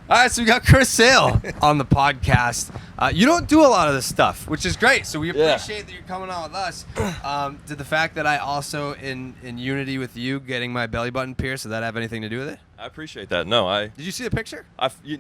All right, so we got Chris Sale on the podcast. You don't do a lot of this stuff, which is great. So we appreciate that you're coming on with us. Did the fact that I also, in unity with you, getting my belly button pierced, did that have anything to do with it? I appreciate that. No, Did you see the picture?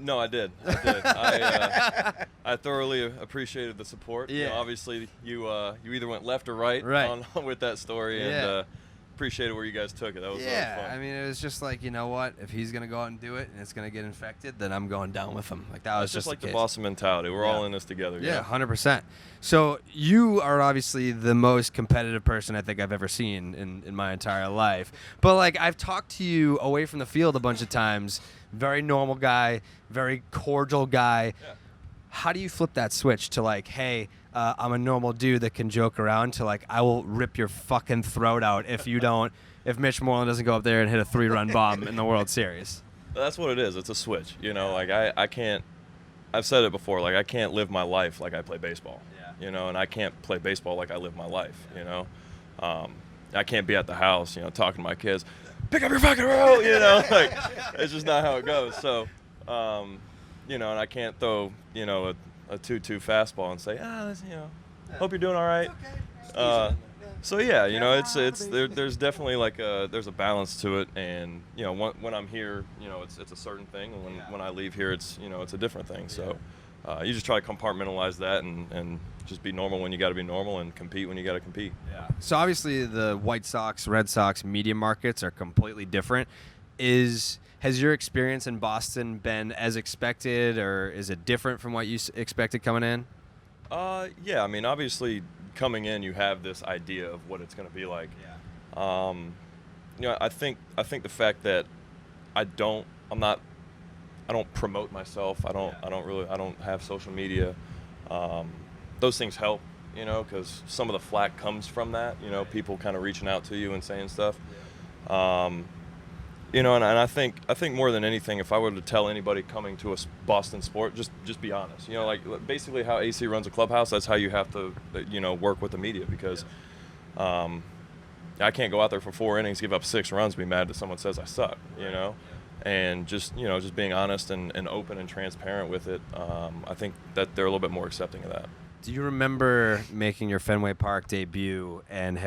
No, I did. I thoroughly appreciated the support. Yeah. You know, obviously, you either went left or right. On with that story, and appreciated where you guys took it. That was really fun. I mean, it was just like, you know what? If he's gonna go out and do it, and it's gonna get infected, then I'm going down with him. Like that was just like the the Boston mentality. We're all in this together. Yeah, 100%. So you are obviously the most competitive person I think I've ever seen in my entire life. But like I've talked to you away from the field a bunch of times. Very normal guy, very cordial guy. Yeah. How do you flip that switch to like, hey, I'm a normal dude that can joke around, to like, I will rip your fucking throat out if Mitch Moreland doesn't go up there and hit a 3-run bomb in the World Series? That's what it is. It's a switch. You know, like I can't, I've said it before, like I can't live my life like I play baseball. You know, and I can't play baseball like I live my life, you know. I can't be at the house, you know, talking to my kids, pick up your fucking roll, you know, like it's just not how it goes. So, you know, and I can't throw, you know, a 2-2 fastball and say, you know, hope you're doing all right. So yeah, you know, there's definitely like there's a balance to it, and you know, when I'm here, you know, it's a certain thing, and when I leave here, it's, you know, it's a different thing. So you just try to compartmentalize that and just be normal when you got to be normal, and compete when you got to compete. Yeah. So obviously the White Sox, Red Sox media markets are completely different. Has your experience in Boston been as expected, or is it different from what you expected coming in? Yeah, I mean, obviously coming in, you have this idea of what it's going to be like. Yeah. You know, I think the fact that I don't promote myself. I don't have social media. Those things help, you know, because some of the flack comes from that. You know, people kind of reaching out to you and saying stuff. You know, and I think more than anything, if I were to tell anybody coming to a Boston sport, just be honest. You know, like basically how AC runs a clubhouse, that's how you have to, you know, work with the media, because I can't go out there for 4 innings, give up 6 runs, be mad that someone says I suck, you know. And just, you know, just being honest and open and transparent with it, I think that they're a little bit more accepting of that. Do you remember making your Fenway Park debut, and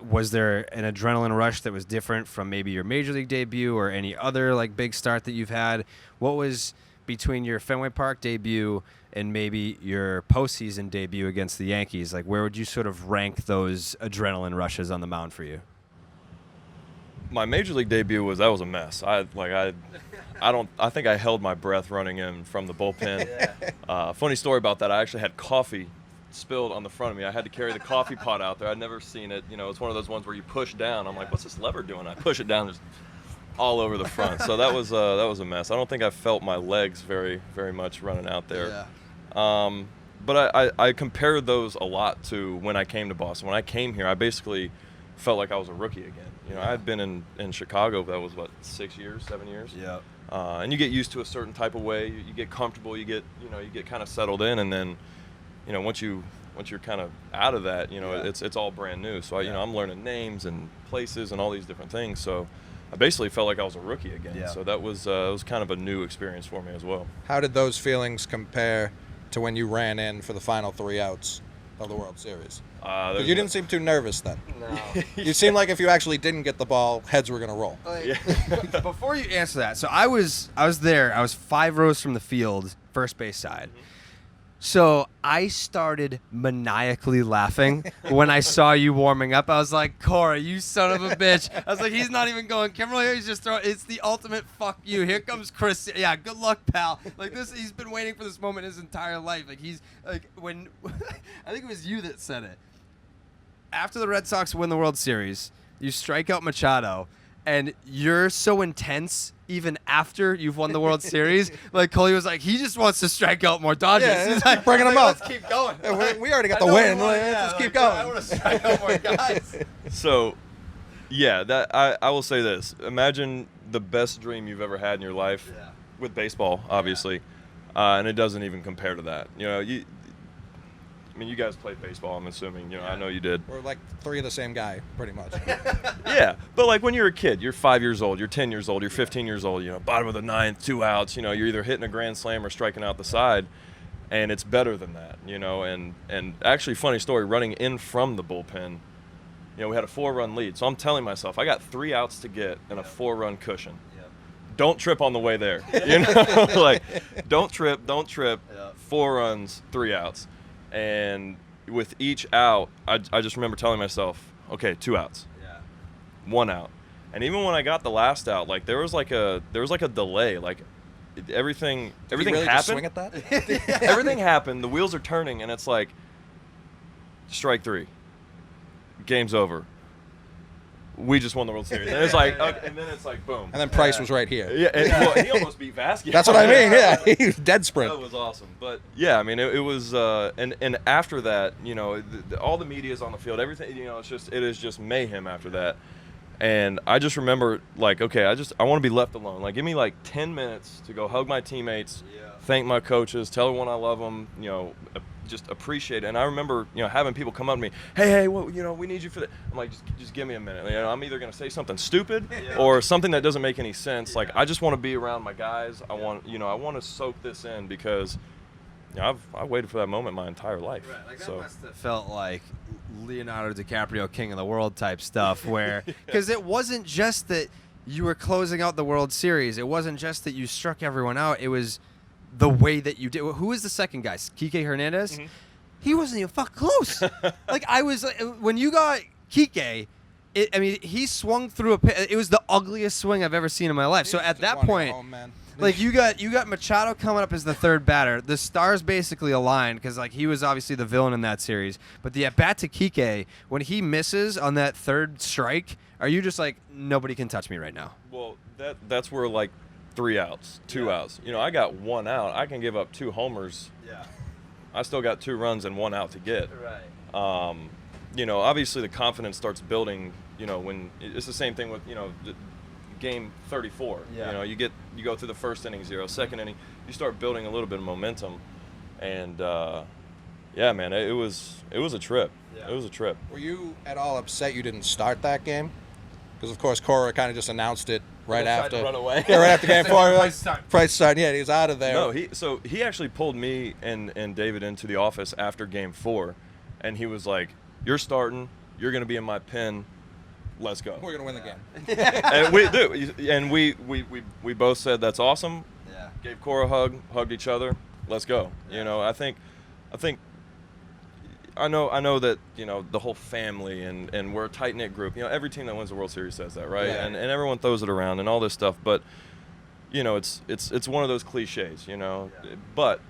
was there an adrenaline rush that was different from maybe your Major League debut or any other like big start that you've had? What was between your Fenway Park debut and maybe your postseason debut against the Yankees? Like, where would you sort of rank those adrenaline rushes on the mound for you? My Major League debut was a mess. I think I held my breath running in from the bullpen. Funny story about that. I actually had coffee spilled on the front of me. I had to carry the coffee pot out there. I'd never seen it. You know, it's one of those ones where you push down. I'm like, what's this lever doing? I push it down, just all over the front. So that was a mess. I don't think I felt my legs very, very much running out there. Yeah. But I compared those a lot to when I came to Boston. When I came here, I basically felt like I was a rookie again. You know, I had been in Chicago. That was 7 years. Yeah. And you get used to a certain type of way. You get comfortable. You get kind of settled in, and then, you know, once you're kind of out of that, you know, it's all brand new. So you know, I'm learning names and places and all these different things. So I basically felt like I was a rookie again. Yeah. So that was kind of a new experience for me as well. How did those feelings compare to when you ran in for the final 3 outs of the World Series? You didn't seem too nervous then. No. You seemed like if you actually didn't get the ball, heads were going to roll. Before you answer that, so I was there. I was 5 rows from the field, first base side. Mm-hmm. So I started maniacally laughing when I saw you warming up. I was like, Corey, you son of a bitch. I was like, he's not even going Kimberly. He's just throwing. It's the ultimate fuck you. Here comes Chris. Yeah, good luck, pal. Like this, he's been waiting for this moment his entire life. Like he's like when I think it was you that said it. After the Red Sox win the World Series, you strike out Machado, and you're so intense even after you've won the World Series. Like Coley was like, he just wants to strike out more Dodgers. Yeah, he's like, bringing them up. Let's keep going. Yeah, we already got the win. Let's keep going. I want to strike out more guys. So, yeah, that I will say this. Imagine the best dream you've ever had in your life with baseball, obviously, and it doesn't even compare to that. You know, I mean, you guys played baseball, I'm assuming. I know you did. We're like 3 of the same guy, pretty much. Yeah, but like when you're a kid, you're 5 years old, you're 10 years old, you're 15 years old, bottom of the ninth, 2 outs, you're either hitting a grand slam or striking out the side, and it's better than that, and actually, funny story, running in from the bullpen, we had a 4-run lead, so I'm telling myself, I got 3 outs to get and a 4-run cushion. Don't trip on the way there, like, don't trip, 4 runs, 3 outs. And with each out, I just remember telling myself, okay, 2 outs, 1 out. And even when I got the last out, like there was like a delay, like everything really happened. Just swing at that? Everything happened. The wheels are turning, and it's like strike 3, game's over. We just won the World Series. And it's like, okay, and then it's like, boom. And then Price was right here. Yeah, well, he almost beat Vasquez. That's what I mean. Yeah, he was dead sprint. That was awesome. But yeah, I mean, it was, and after that, all the media's on the field, everything, it is just mayhem after that. And I just remember, like, okay, I want to be left alone. Like, give me like 10 minutes to go hug my teammates, thank my coaches, tell everyone I love them, just appreciate it. And I remember, having people come up to me, hey, well, we need you for that. I'm like, just give me a minute. I'm either going to say something stupid or something that doesn't make any sense. Like, I just want to be around my guys. I want to soak this in because I waited for that moment my entire life. Right, like that must have felt like Leonardo DiCaprio, King of the World type stuff, where because it wasn't just that you were closing out the World Series. It wasn't just that you struck everyone out. It was the way that you did. Who was the second guy? Kike Hernandez? Mm-hmm. He wasn't even fucking close. Like, I was when you got Kike, he swung through it was the ugliest swing I've ever seen in my life. So at that point, like you got Machado coming up as the third batter. The stars basically aligned because like he was obviously the villain in that series. But the at bat to Kike, when he misses on that third strike, are you just like, nobody can touch me right now? Well, that's where like 3 outs, 2 outs. I got 1 out. I can give up 2 homers. Yeah. I still got 2 runs and 1 out to get. Right. Obviously the confidence starts building, when it's the same thing with, game 34. Yeah. You go through the first inning 0, second inning, you start building a little bit of momentum. And yeah, man, it was a trip. Yeah. It was a trip. Were you at all upset you didn't start that game? Because of course Cora kind of just announced it right after. To run away. Yeah, right after game 4. Price start. Yeah, he was out of there. No, he actually pulled me and David into the office after game 4, and he was like, "You're starting. You're going to be in my pen. Let's go. We're going to win the game." And we do. And we both said that's awesome. Yeah. Gave Cora a hug, hugged each other. Let's go. Yeah. I know that the whole family and we're a tight knit group. Every team that wins the World Series says that, right? Yeah. And everyone throws it around and all this stuff, but it's one of those cliches, Yeah. But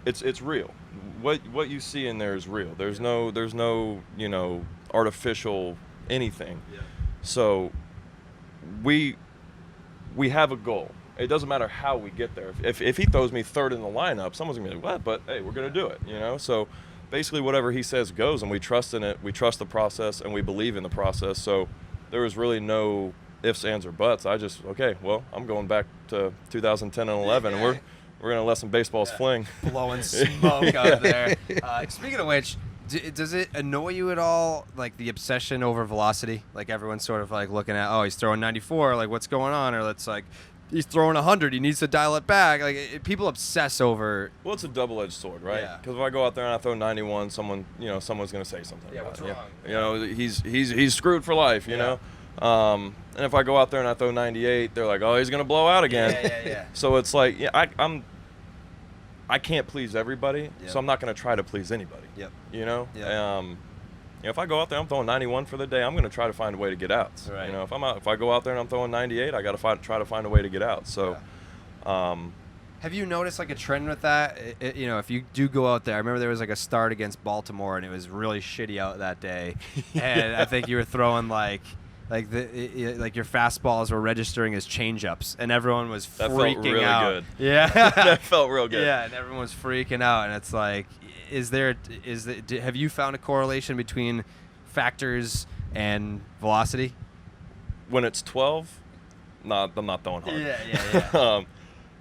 it's real. What you see in there is real. There's no artificial anything. Yeah. So we have a goal. It doesn't matter how we get there. If he throws me third in the lineup, someone's gonna be like, "What?" But hey, we're gonna do it. So basically whatever he says goes, and we trust in it. We trust the process, and we believe in the process. So there was really no ifs, ands, or buts. I'm going back to 2010 and 11, and we're gonna let some baseballs fling. Blowing smoke out there. Speaking of which, does it annoy you at all, like the obsession over velocity? Like everyone's sort of like looking at, oh, he's throwing 94, like what's going on? Or it's like, he's throwing 100, he needs to dial it back. Like people obsess over. Well, it's a double-edged sword, right? Because if I go out there and I throw 91, someone's gonna say something. Yeah, what's wrong? He's screwed for life. You know. And if I go out there and I throw 98, they're like, oh, he's gonna blow out again. Yeah. So it's like, I can't please everybody, so I'm not gonna try to please anybody. Yep. If I go out there, I'm throwing 91 for the day, I'm gonna try to find a way to get out. Right. If I go out there and I'm throwing 98, I gotta try to find a way to get out. So. Have you noticed like a trend with that? If you do go out there, I remember there was like a start against Baltimore and it was really shitty out that day, and I think you were throwing like your fastballs were registering as changeups, and everyone was freaking out. That felt really good. Yeah, that felt real good. Yeah, and everyone was freaking out, and it's like, have you found a correlation between factors and velocity? When it's 12, I'm not throwing hard. Yeah.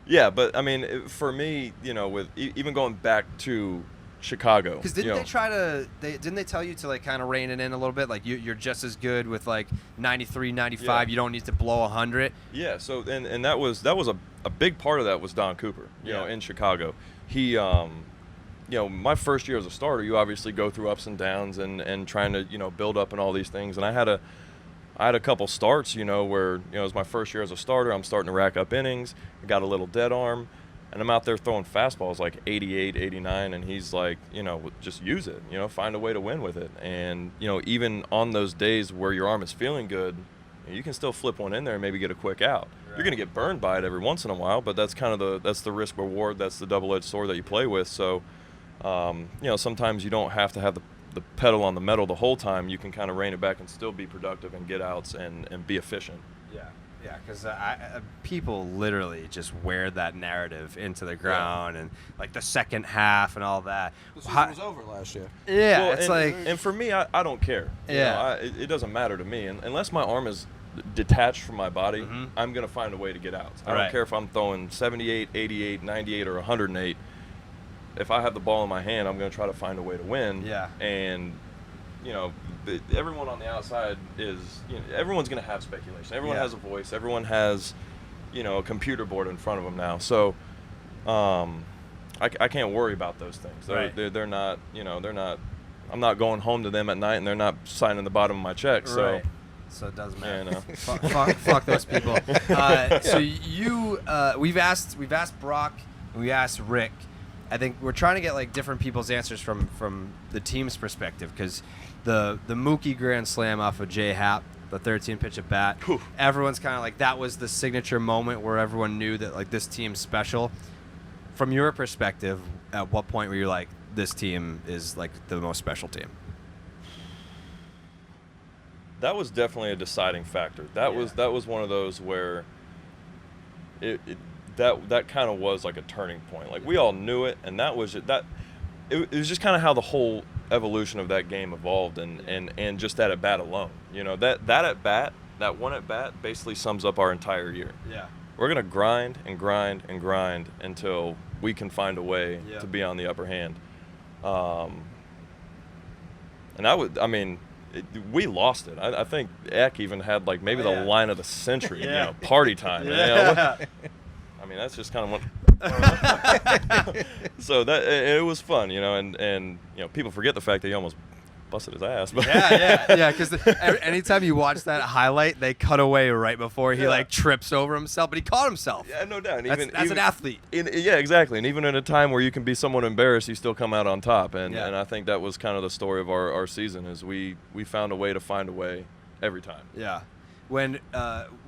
Yeah, but I mean, for me, with even going back to Chicago. Because didn't they tell you to like kind of rein it in a little bit? Like you're just as good with like 93, 95. Yeah. You don't need to blow 100. Yeah. So and that was a big part of that was Don Cooper. You know, in Chicago, he my first year as a starter, you obviously go through ups and downs and trying to build up and all these things. And I had a couple starts where it was my first year as a starter. I'm starting to rack up innings. I got a little dead arm. And I'm out there throwing fastballs like 88, 89, and he's like, just use it, find a way to win with it. And, even on those days where your arm is feeling good, you can still flip one in there and maybe get a quick out. Right. You're going to get burned by it every once in a while, but that's kind of that's the risk reward. That's the double-edged sword that you play with. So, sometimes you don't have to have the pedal on the metal the whole time. You can kind of rein it back and still be productive and get outs and be efficient. Yeah. Yeah, because people literally just wear that narrative into the ground and like the second half and all that. The season was over last year. Yeah, well, and for me, I don't care. Yeah, it doesn't matter to me, and unless my arm is detached from my body, I'm gonna find a way to get out. I don't care if I'm throwing 78, 88, 98, or 108. If I have the ball in my hand, I'm gonna try to find a way to win. Yeah, and everyone on the outside is, everyone's going to have speculation. Everyone has a voice. Everyone has, a computer board in front of them now. So, I can't worry about those things. They're not, they're not. I'm not going home to them at night, and they're not signing the bottom of my check. So, so it doesn't matter. Yeah, fuck those people. So we've asked Brock, and we asked Rick. I think we're trying to get like different people's answers from the team's perspective, because the Mookie Grand Slam off of J Happ, the 13 pitch at bat, everyone's kind of like, that was the signature moment where everyone knew that like this team's special. From your perspective, at what point were you like, this team is like the most special team? That was definitely a deciding factor. That was one of those where that kind of was like a turning point. Like, we all knew it, and that was that. It was just kind of how the whole evolution of that game evolved, and just that at bat alone. That at bat, that one at bat, basically sums up our entire year. Yeah. We're gonna grind and grind and grind until we can find a way to be on the upper hand. And we lost it. I think Eck even had like maybe the line of the century. Party time. That's just kind of what. So that it was fun, and people forget the fact that he almost busted his ass. But yeah. Because anytime you watch that highlight, they cut away right before he like trips over himself, but he caught himself. Yeah, no doubt. That's an athlete. Exactly. And even in a time where you can be somewhat embarrassed, you still come out on top. And I think that was kind of the story of our season, is we found a way to find a way every time. Yeah. When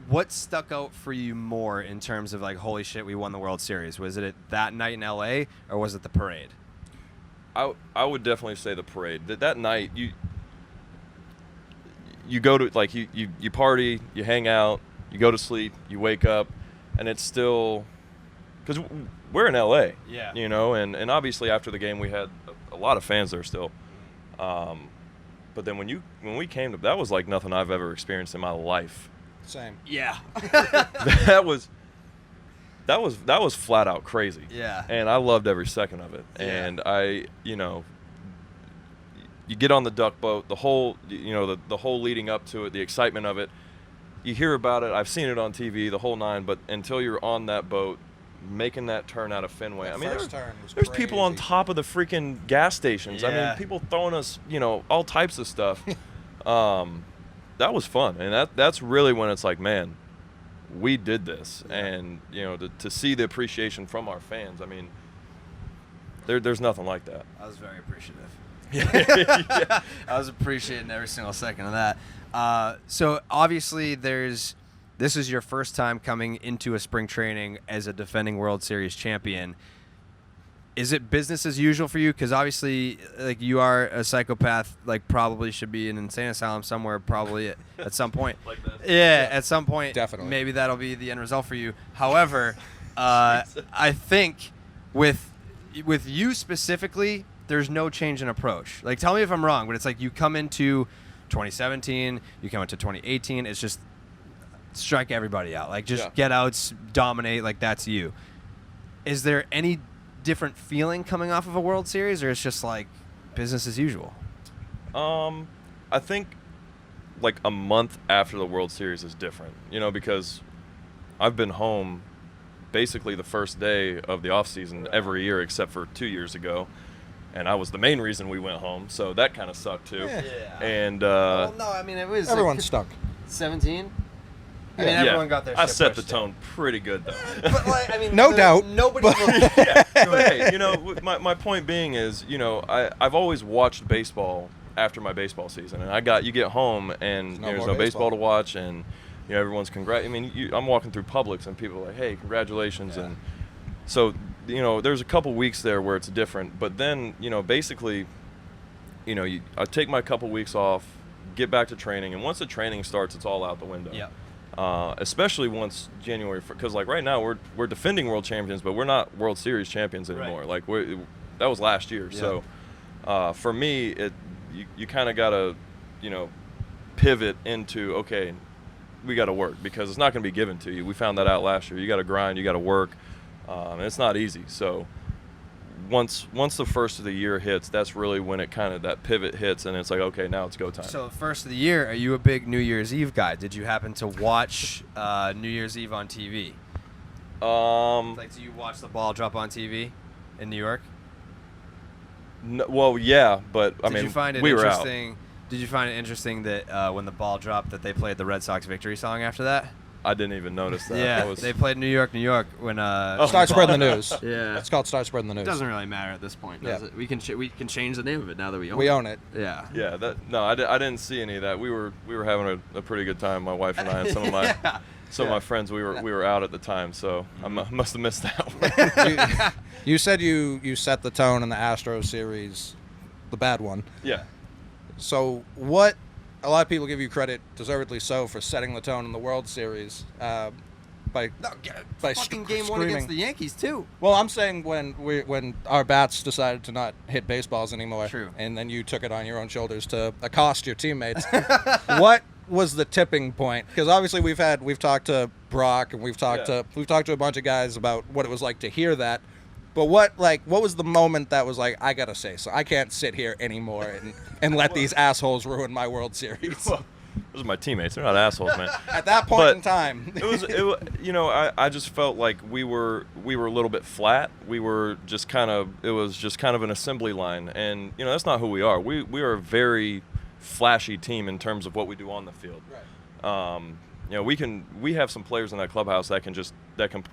what stuck out for you more in terms of like, holy shit, we won the World Series? Was it that night in LA, or was it the parade? I would definitely say the parade. That night, you go to, like, you party, you hang out, you go to sleep, you wake up, and it's still, because we're in LA. Yeah. And obviously after the game we had a lot of fans there still. But then when we came to, that was like nothing I've ever experienced in my life. Same. Yeah. that was flat out crazy. Yeah. And I loved every second of it. Yeah. And you get on the duck boat, the whole leading up to it, the excitement of it. You hear about it. I've seen it on TV, the whole nine. But until you're on that boat, making that turn out of Fenway. There's people on top of the freaking gas stations. Yeah. People throwing us, all types of stuff. That was fun, and that's really when it's like, man, we did this. Yeah. And to see the appreciation from our fans. There's nothing like that. I was very appreciative. Yeah. I was appreciating every single second of that. So obviously this is your first time coming into a spring training as a defending World Series champion. Is it business as usual for you? Because obviously, like, you are a psychopath, like, probably should be in an insane asylum somewhere, probably at some point. Like this. Yeah, at some point. Definitely. Maybe that'll be the end result for you. However, I think with you specifically, there's no change in approach. Like, tell me if I'm wrong, but it's like you come into 2017, you come into 2018, it's just strike everybody out. Like, just get outs, dominate, like, that's you. Is there any different feeling coming off of a World Series, or it's just like business as usual? I think like a month after the World Series is different, because I've been home basically the first day of the off season every year except for 2 years ago, and I was the main reason we went home, so that kind of sucked too. Yeah. And well, no, I mean it was everyone's stuck. 17. I mean, everyone got their I shit set the pushed tone pretty good though. But like, I mean, No doubt. Nobody. Yeah, but hey, my point being is, I've always watched baseball after my baseball season, and you get home and there's no baseball to watch, and everyone's I'm walking through Publix and people are like, hey, congratulations, and so there's a couple weeks there where it's different, but then basically, I take my couple weeks off, get back to training, and once the training starts, it's all out the window. Yeah. Especially once January, because like right now we're defending world champions, but we're not World Series champions anymore. Right. Like that was last year. Yeah. So for me, you kind of gotta pivot into, okay, we got to work, because it's not going to be given to you. We found that out last year. You got to grind, you got to work, and it's not easy. So once the first of the year hits, that's really when it kind of that pivot hits, and it's like, okay, now it's go time. So first of the year, are you a big New Year's Eve guy? Did you happen to watch New Year's Eve on TV? Like, do you watch the ball drop on TV in New York? No, well, yeah, but we were out. Did you find it interesting that when the ball dropped, that they played the Red Sox victory song after that? I didn't even notice that. Yeah, they played New York when. Start spreading the news. Yeah, it's called Start Spreading the News. It doesn't really matter at this point, does it? We can change the name of it now that we own it. Yeah. Yeah. I didn't see any of that. We were having a pretty good time, my wife and I, and some of my friends. We were out at the time, so I must have missed that one. You said you set the tone in the Astros series, the bad one. Yeah. So what? A lot of people give you credit, deservedly so, for setting the tone in the World Series by fucking game one against the Yankees too. Well, I'm saying when our bats decided to not hit baseballs anymore, true, and then you took it on your own shoulders to accost your teammates. What was the tipping point? Because obviously we've talked to Brock, and we've talked to a bunch of guys about what it was like to hear that. But what was the moment that was like, I gotta say so? I can't sit here anymore and let these assholes ruin my World Series. Well, those are my teammates. They're not assholes, man. At that point in time, I just felt like we were a little bit flat. We were just it was just kind of an assembly line, and that's not who we are. We are a very flashy team in terms of what we do on the field. Right. We have some players in that clubhouse that can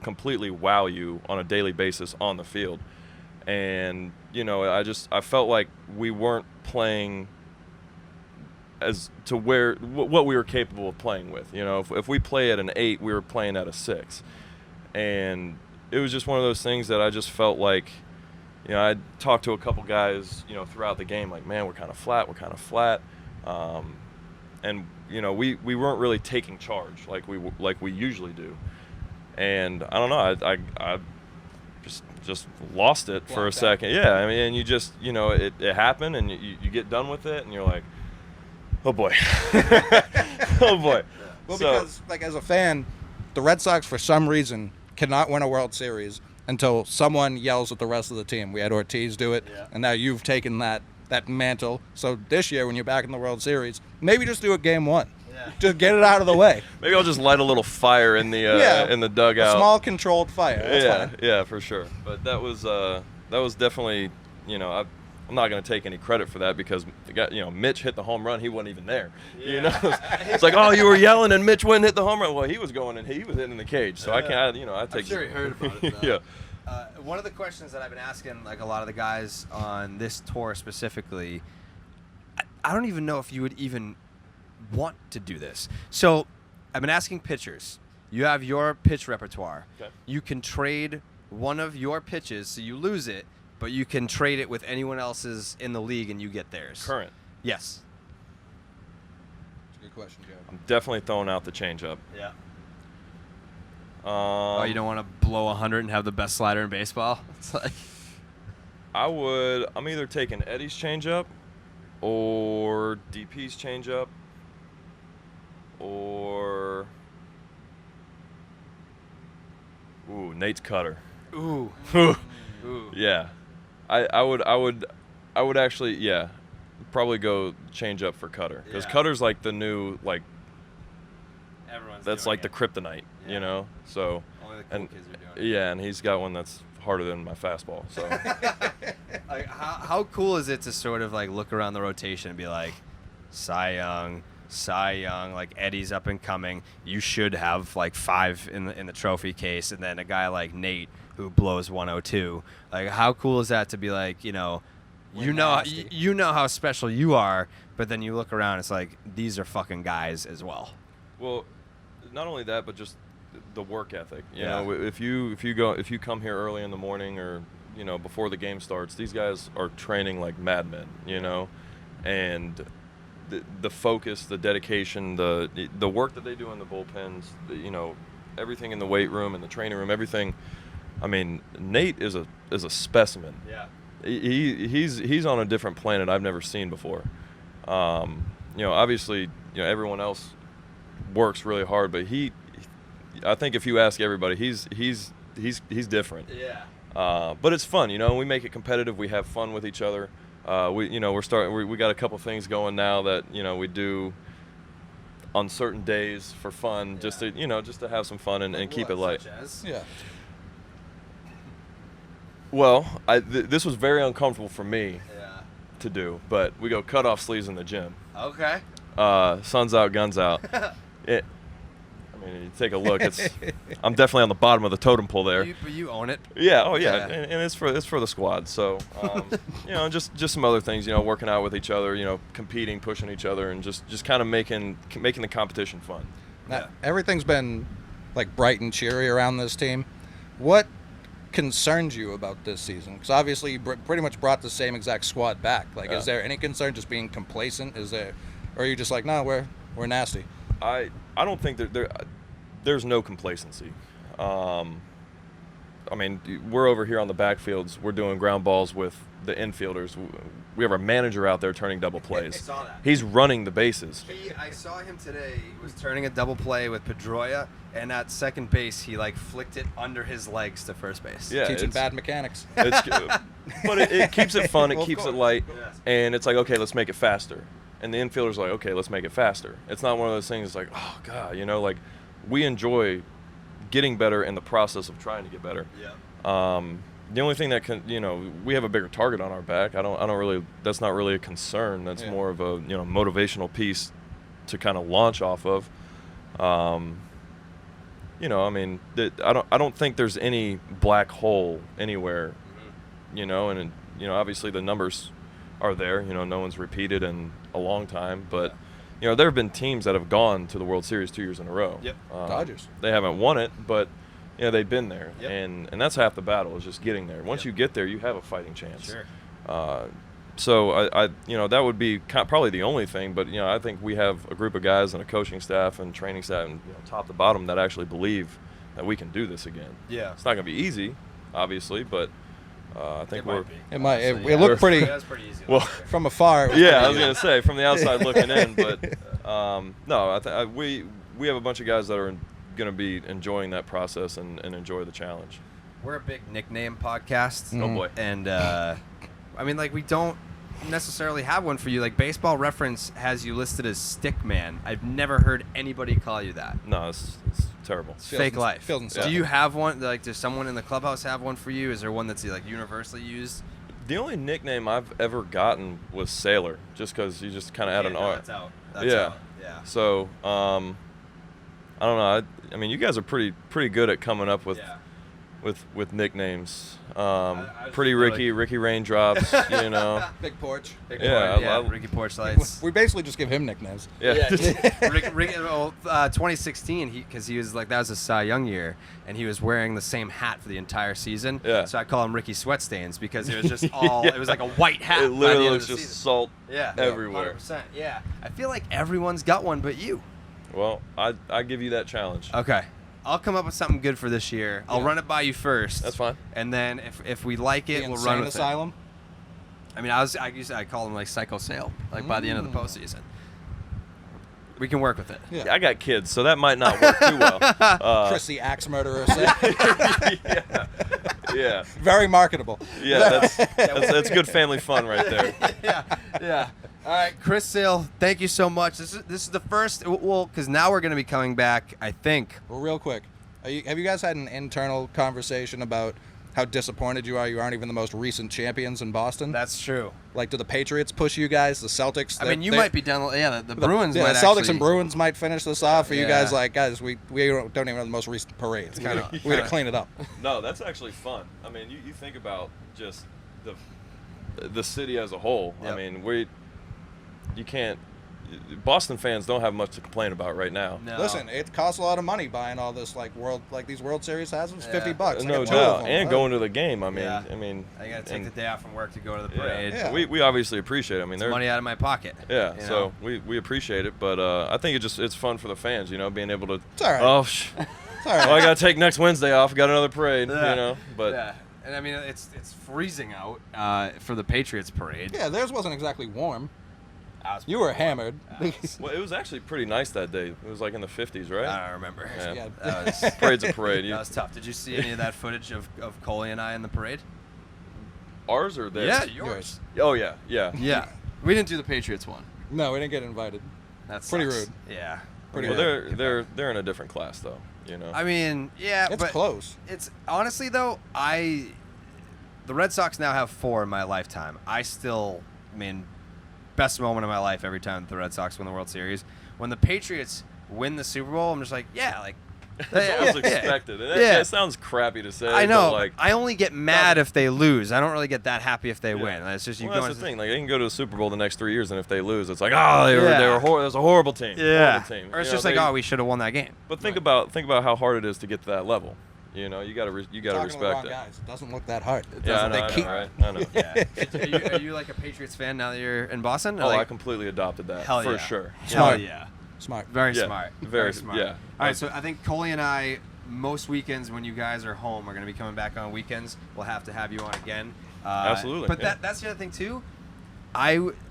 completely wow you on a daily basis on the field, and I felt like we weren't playing as to what we were capable of playing with. If we play at an 8, we were playing at a 6, and it was just one of those things that I just felt like, I talked to a couple guys, throughout the game, like, man, we're kind of flat, and we weren't really taking charge like we usually do, and I don't know, I just lost it for a second. Yeah, I mean, and you just it happened, and you get done with it, and you're like, oh boy, oh boy. Well, because as a fan, the Red Sox for some reason cannot win a World Series until someone yells at the rest of the team. We had Ortiz do it, and now you've taken that mantle. So this year, when you're back in the World Series, maybe just do it game 1. Yeah. Just get it out of the way. Maybe I'll just light a little fire in the in the dugout. A small controlled fire. That's fine. Yeah, for sure. But that was definitely, I'm not going to take any credit for that, because Mitch hit the home run. He wasn't even there. Yeah. It's like, oh, you were yelling and Mitch wouldn't hit the home run. Well, he was going, and he was hitting the cage. So I can't. I take. I'm sure he heard about it, though. Yeah. One of the questions that I've been asking, like a lot of the guys on this tour specifically, I don't even know if you would even want to do this. So I've been asking pitchers. You have your pitch repertoire. Okay. You can trade one of your pitches, so you lose it, but you can trade it with anyone else's in the league, and you get theirs. Current. Yes. That's a good question, Joe. I'm definitely throwing out the changeup. Yeah. You don't want to blow 100 and have the best slider in baseball? It's like, I'm either taking Eddie's changeup or DP's changeup or Nate's cutter. Ooh. Ooh. Yeah, I would actually probably go change up for Cutter because Yeah. Cutter's like the new like Everyone's that's doing like the it. kryptonite, Yeah. you know. So Only the cool and kids are doing it. yeah, and he's got one that's harder than my fastball. So Like, how cool is it to sort of like look around the rotation and be like, Cy Young, like Eddie's up and coming. You should have like 5 in the trophy case, and then a guy like Nate who blows 102. Like, how cool is that to be like, you know how special you are, but then you look around, it's like these are fucking guys as well. well, not only that, but just the work ethic. You Yeah. know, if you come here early in the morning or you know before the game starts, these guys are training like madmen. You know, and the focus, the dedication, the work that they do in the bullpens, you know, everything in the weight room and the training room, everything. I mean, Nate is a specimen. Yeah. He's on a different planet I've never seen before. You know, obviously, you know, everyone else works really hard, but I think if you ask everybody, he's different. Yeah. But it's fun, you know. We make it competitive. We have fun with each other. We got a couple things going now that you know we do on certain days for fun, just to have some fun and keep it light. Such as? Yeah. Well, this was very uncomfortable for me Yeah. to do, but we go cut off sleeves in the gym. Okay. Sun's out, guns out. I mean, you take a look. I'm definitely on the bottom of the totem pole there. But you own it. Yeah. Oh yeah. Yeah. And it's for the squad. So you know, just some other things. You know, working out with each other. You know, competing, pushing each other, and just kind of making the competition fun. Now, everything's been like bright and cheery around this team. What concerns you about this season? Because obviously you pretty much brought the same exact squad back. Like, Yeah. is there any concern just being complacent? Or are you just like, no, we're nasty? I don't think there's no complacency. I mean, we're over here on the backfields. We're doing ground balls with the infielders. We have our manager out there turning double plays. Saw that. He's running the bases. I saw him today. He was turning a double play with Pedroia, and at second base, he like flicked it under his legs to first base. Yeah, Teaching it's- bad mechanics. But it keeps it fun. It Well, of keeps it course. light, Yes. and it's like, okay, let's make it faster. And the infielder's like, okay, let's make it faster. It's not one of those things. It's like, oh god, you know, like we enjoy getting better in the process of trying to get better. Yeah. The only thing that can, you know, we have a bigger target on our back. I don't really. That's not really a concern. That's Yeah. more of a motivational piece to kind of launch off of. You know, I mean, I don't think there's any black hole anywhere. You know, and you know, obviously the numbers are there. You know, no one's repeated in a long time, but. You know, there have been teams that have gone to the World Series 2 years in a row. Yep. Dodgers. They haven't won it, but you know they've been there, Yep. and that's half the battle is just getting there. Once Yep. you get there, you have a fighting chance. Sure. So I you know that would be probably the only thing, but you know I think we have a group of guys and a coaching staff and training staff and top to bottom that actually believe that we can do this again. Yeah. It's not going to be easy, obviously, but I think we're. It might. It Honestly, looked pretty That's pretty easy. Well, last year. from afar. It was Yeah, I pretty was good. gonna say from the outside looking in, but no, we have a bunch of guys that are going to be enjoying that process and enjoy the challenge. We're a big nickname podcast. Oh boy, And I mean, like, we don't necessarily have one for you. Like, Baseball Reference has you listed as Stickman. I've never heard anybody call you that. no, it's terrible. It's Feels fake ins- life. feels insane. Do you have one? Like, does someone in the clubhouse have one for you? Is there one that's like universally used? The only nickname I've ever gotten was Sailor, just because you just kind of add an R. That's out. That's Yeah. out. Yeah. So I don't know. I mean, you guys are pretty good at coming up with Yeah. with nicknames. I Pretty really- Ricky Raindrops, you know. Big porch. Big Yeah, Porch, I- Ricky Porch Lights. We basically just give him nicknames. Yeah. Rick, 2016, because he was like, that was his Cy Young year, and he was wearing the same hat for the entire season. Yeah. So I call him Ricky Sweatstains because it was just all, Yeah. it was like a white hat. It by the literally end looks of the just season. salt Yeah. everywhere. 100%. Yeah. I feel like everyone's got one but you. Well, I give you that challenge. Okay. I'll come up with something good for this year. I'll Yeah. run it by you first. That's fine. And then if we like The it, we'll Insane run with Asylum. it. I mean, I call him like Psycho Sale, like by the end of the postseason. We can work with it. Yeah. I got kids, so that might not work too well. Chrissy Axe Murderer. yeah. Yeah. Very marketable. Yeah, that's good family fun right there. Yeah. All right, Chris Sale, thank you so much. This is the first, well, because now we're going to be coming back, I think. Well, real quick, have you guys had an internal conversation about how disappointed you are? You aren't even the most recent champions in Boston. That's true. Like, do the Patriots push you guys? The Celtics? I mean, you might be down. Yeah, the Bruins Yeah, might the Celtics actually, and Bruins might finish this off. Or you Yeah. guys like, guys, we don't even have the most recent parades. We gotta clean it up. No, that's actually fun. I mean, you think about just the city as a whole. Yep. I mean, you can't. Boston fans don't have much to complain about right now. No. Listen, it costs a lot of money buying all this these World Series has. It's $50. I No got two of doubt, them. and going to the game. I mean, Yeah. I mean, I got to take and- the day off from work to go to the yeah. parade. Yeah. We obviously appreciate it. I mean, It's they're money out of my pocket. yeah. you So know? we appreciate it, but I think it's fun for the fans. You know, being able to. It's all right. Oh, It's all right. well, I got to take next Wednesday off. Got another parade. Yeah. You know, but. Yeah. And I mean, it's freezing out for the Patriots parade. Yeah, theirs wasn't exactly warm. I was- You were hammered. Well, it was actually pretty nice that day. It was like in the 50s, right? I don't remember. Yeah. Yeah. That was, Parade's a parade. that was tough. Did you see any of that footage of Coley and I in the parade? Ours or theirs? Yeah, yours. Oh yeah, yeah. Yeah. We didn't do the Patriots one. No, we didn't get invited. That's Pretty rude. Yeah. Pretty Well, rude. they're in a different class though. You know. I mean, yeah, It's but close. it's honestly though, the Red Sox now have 4 in my lifetime. I mean, best moment of my life every time the Red Sox win the World Series. When the Patriots win the Super Bowl, I'm just like, yeah, like It's almost expected. And Yeah. that sounds crappy to say. I know. But like, I only get mad if they lose. I don't really get that happy if they Yeah. win. It's just you well, go that's the into- thing. Like, they can go to the Super Bowl the next 3 years, and if they lose, it's like, oh, they Yeah. were it was a horrible team. Yeah. Horrible team. Or it's You know, just like, they- oh, we should have won that game. But think about how hard it is to get to that level. You know, you gotta Talking to the respect wrong that. guys. It doesn't look that hard. Yeah, I doesn't- know, they I know, keep- right? I know. Yeah. Are you like a Patriots fan now that you're in Boston? Or Oh, like, I completely adopted that hell for yeah. sure. Hell Smart. yeah. Smart. Very Yeah, smart. very- smart. yeah. All right, so I think Coley and I, most weekends when you guys are home, are going to be coming back on weekends. We'll have to have you on again. Absolutely, But yeah. that's the other thing too.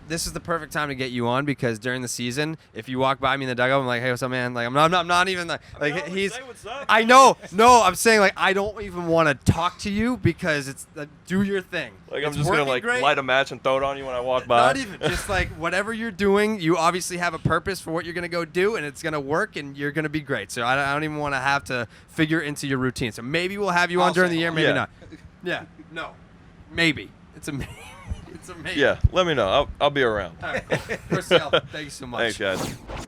This is the perfect time to get you on because during the season, if you walk by me in the dugout, I'm like, hey, what's up, man? Like, I'm not even like I always he's. say what's up. I know. No, I'm saying like I don't even want to talk to you because it's do your thing. Like, I'm It's just gonna working like great. light a match and throw it on you when I walk by. Not even. Just like whatever you're doing, you obviously have a purpose for what you're going to go do, and it's going to work, and you're going to be great. So I don't even want to have to figure into your routine. So maybe we'll have you on I'll during say the year, no. maybe Yeah. not. Yeah. No. Maybe. It's a maybe. It's a maybe. Yeah, let me know. I'll be around. All right. Chris Sale, thank you so much. Thanks, guys.